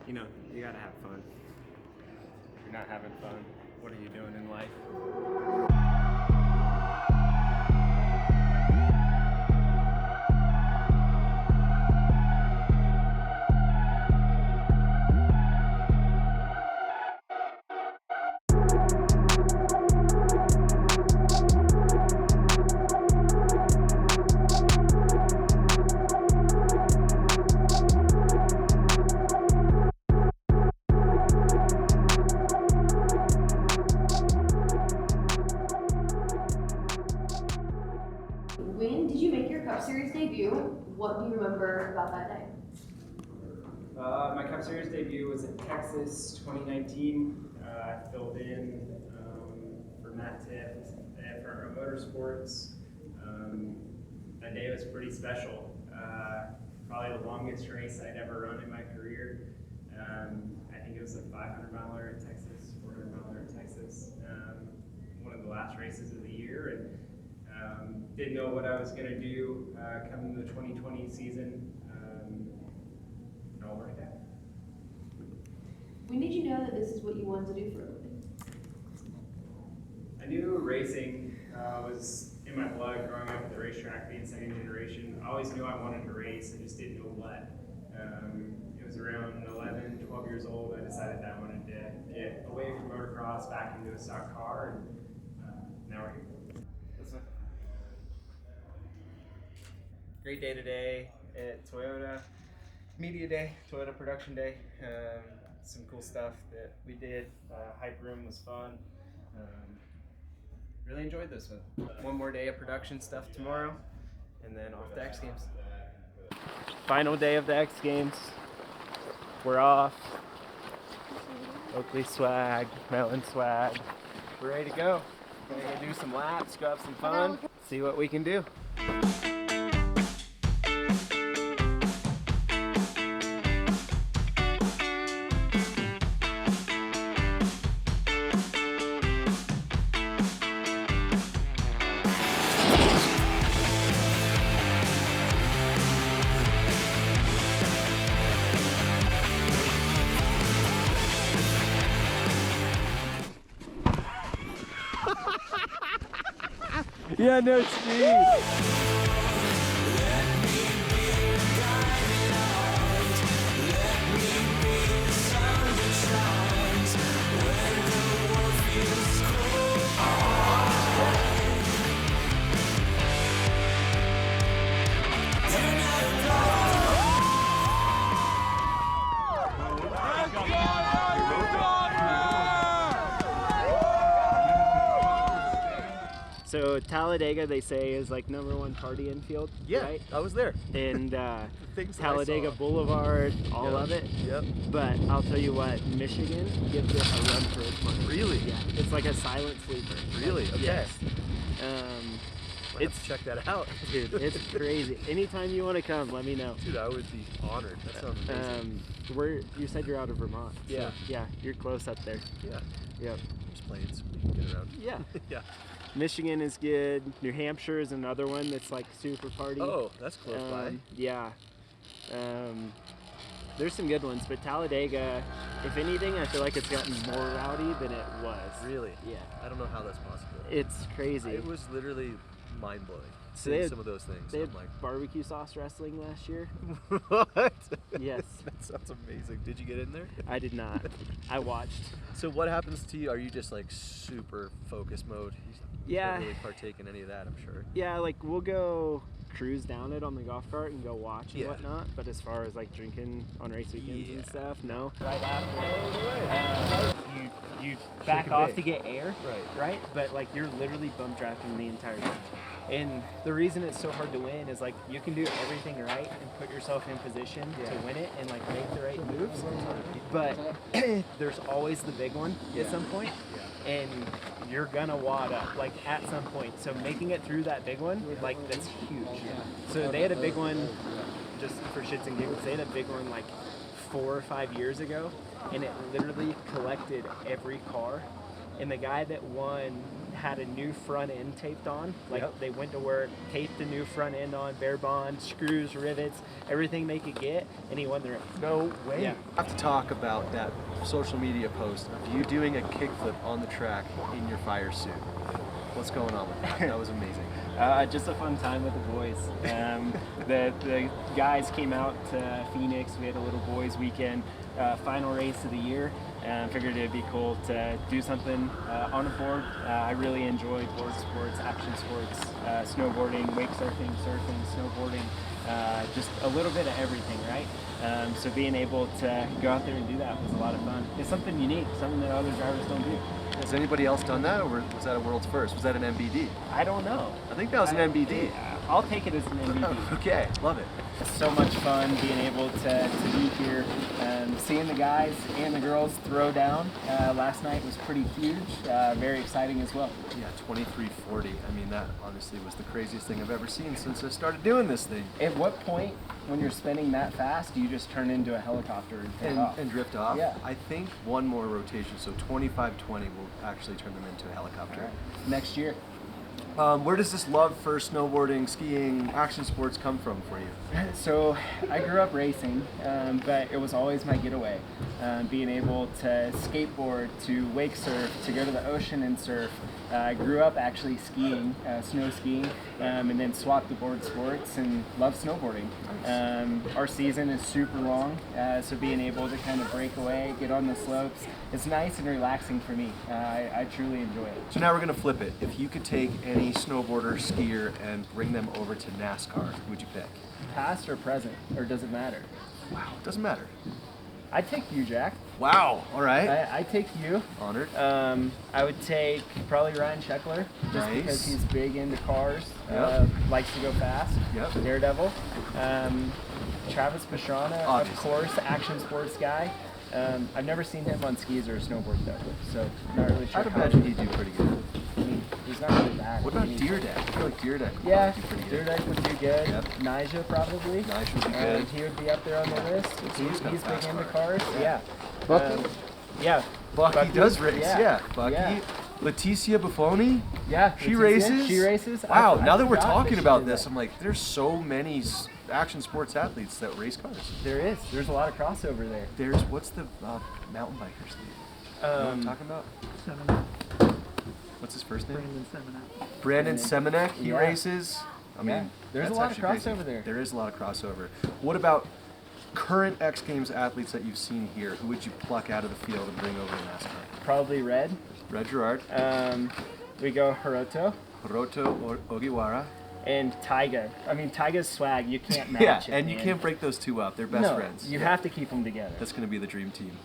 you know, you gotta have fun. If you're not having fun, what are you doing in life? When did you make your Cup Series debut? What do you remember about that day? My Cup Series debut was in Texas, 2019. I filled in for Matt Tift at Front Row Motorsports. That day was pretty special. Probably the longest race I'd ever run in my career. I think it was a 500-miler in Texas, 400-miler in Texas. One of the last races of the year, and didn't know what I was going to do coming to the 2020 season. It all worked out. When did you know that this is what you wanted to do for a living? I knew racing was in my blood growing up at the racetrack, being second generation. I always knew I wanted to race, I just didn't know what. It was around 11, 12 years old, I decided that I wanted to get away from motocross, back into a stock car, and now we're here. Great day today at Toyota. Media day, Toyota production day. Some cool stuff that we did. Hype room was fun. Really enjoyed this one. One more day of production stuff tomorrow, and then off to X Games. Final day of the X Games. We're off. Oakley swag, Melon swag. We're ready to go. We're gonna go do some laps, go have some fun, see what we can do. Yeah, no speed. So Talladega, they say, is like #1 party infield. Yeah, right? I was there. And Things Talladega Boulevard, all of it. Yep. But I'll tell you what, Michigan gives it a run for its money. Really? Yeah. It's like a silent sleeper. Really? Okay. Yes. It's check that out, dude. It's crazy. Anytime you want to come, let me know. Dude, I would be honored. That sounds amazing. You said you're out of Vermont. Yeah. So, yeah, you're close up there. Yeah. Yep. There's planes. We can get around. Yeah. Yeah. Michigan is good. New Hampshire is another one that's like super party. Oh, that's close by. Yeah. There's some good ones, but Talladega, if anything, I feel like it's gotten more rowdy than it was. Really? Yeah. I don't know how that's possible. It's crazy. It was literally mind-blowing. So they had, some of those things. They had like barbecue sauce wrestling last year. What? Yes. That sounds amazing. Did you get in there? I did not. I watched. So what happens to you? Are you just like super focus mode? You Yeah. can't really partake in any of that, I'm sure. Yeah, like we'll go cruise down it on the golf cart and go watch and Yeah. whatnot. But as far as like drinking on race weekends and stuff, no. Right after, you back Shake a off bit. to get air, right? But like you're literally bump drafting the entire time. And the reason it's so hard to win is like you can do everything right and put yourself in position to win it and like make the right moves. But there's always the big one at some point, and you're gonna wad up like at some point. So making it through that big one, like that's huge. So they had a big one, just for shits and giggles. They had a big one like 4 or 5 years ago, and it literally collected every car and the guy that won had a new front end taped on. Like Yep. they went to work, taped the new front end on, bare bond, screws, rivets, everything they could get, and he won the race. No way. Yeah. I have to talk about that social media post of you doing a kickflip on the track in your fire suit. What's going on with that? That was amazing. Just a fun time with the boys. The guys came out to Phoenix. We had a little boys weekend, final race of the year. Figured it'd be cool to do something on a board. I really enjoy board sports, action sports, snowboarding, wake surfing, snowboarding, just a little bit of everything, right? So being able to go out there and do that was a lot of fun. It's something unique, something that other drivers don't do. Has anybody else done that, or was that a world's first? Was that an MBD? I don't know. I think that was an MBD. I'll take it as an MVD. Okay, love it. So much fun being able to be here, seeing the guys and the girls throw down last night was pretty huge, very exciting as well. Yeah, 23:40. I mean, that honestly was the craziest thing I've ever seen since I started doing this thing. At what point, when you're spinning that fast, do you just turn into a helicopter and take off? And drift off? Yeah. I think one more rotation, so 25:20 will actually turn them into a helicopter. All right. Next year. Where does this love for snowboarding, skiing, action sports come from for you? So I grew up racing, but it was always my getaway. Being able to skateboard, to wake surf, to go to the ocean and surf. I grew up actually skiing, snow skiing, and then swapped to board sports and love snowboarding. Our season is super long, so being able to kind of break away, get on the slopes, it's nice and relaxing for me. I truly enjoy it. So now we're going to flip it. If you could take any snowboarder, skier, and bring them over to NASCAR, who would you pick? Past or present, or does it matter? Wow, doesn't matter. I'd take you, Jack. Wow, all right. I take you. Honored. I would take probably Ryan Sheckler, just Nice. because he's big into cars, Yep. likes to go fast. Yep. Daredevil. Travis Pastrana, Obviously. of course, action sports guy. I've never seen him on skis or a snowboard though, so not really sure. I'd how imagine he'd do pretty good. I mean, he's not really bad. What about I mean, Deerdeck? I feel like Deerdeck would Yeah, do pretty good. Deerdeck would do good. Yep. Nyjah probably. Nyjah would be good. He would be up there on the list. So he's got a He's big fast into car. cars. Yeah. Yeah. Bucky? Yeah. Bucky does race, yeah. Bucky. Yeah. Leticia Buffoni? Yeah, She Leticia, races? She races. Wow, I now that we're forgot talking she about did this, that. I'm like, there's so many action sports athletes that race cars. There is. There's a lot of crossover there. There's, what's the mountain bikers league? You know what I'm talking about? What's his first name? Brandon Semenek, he Yeah. races. I mean, Yeah. There's a that's lot of actually crazy. crossover there. There is a lot of crossover. What about current X Games athletes that you've seen here? Who would you pluck out of the field and bring over to NASCAR? Probably Red. Red Gerard, We go Hiroto Hiroto Ogiwara. and Taiga. I mean, Taiga's swag, you can't match Yeah, it. and you man. can't break those two up. They're best No, friends. You Yeah. have to keep them together. That's going to be the dream team.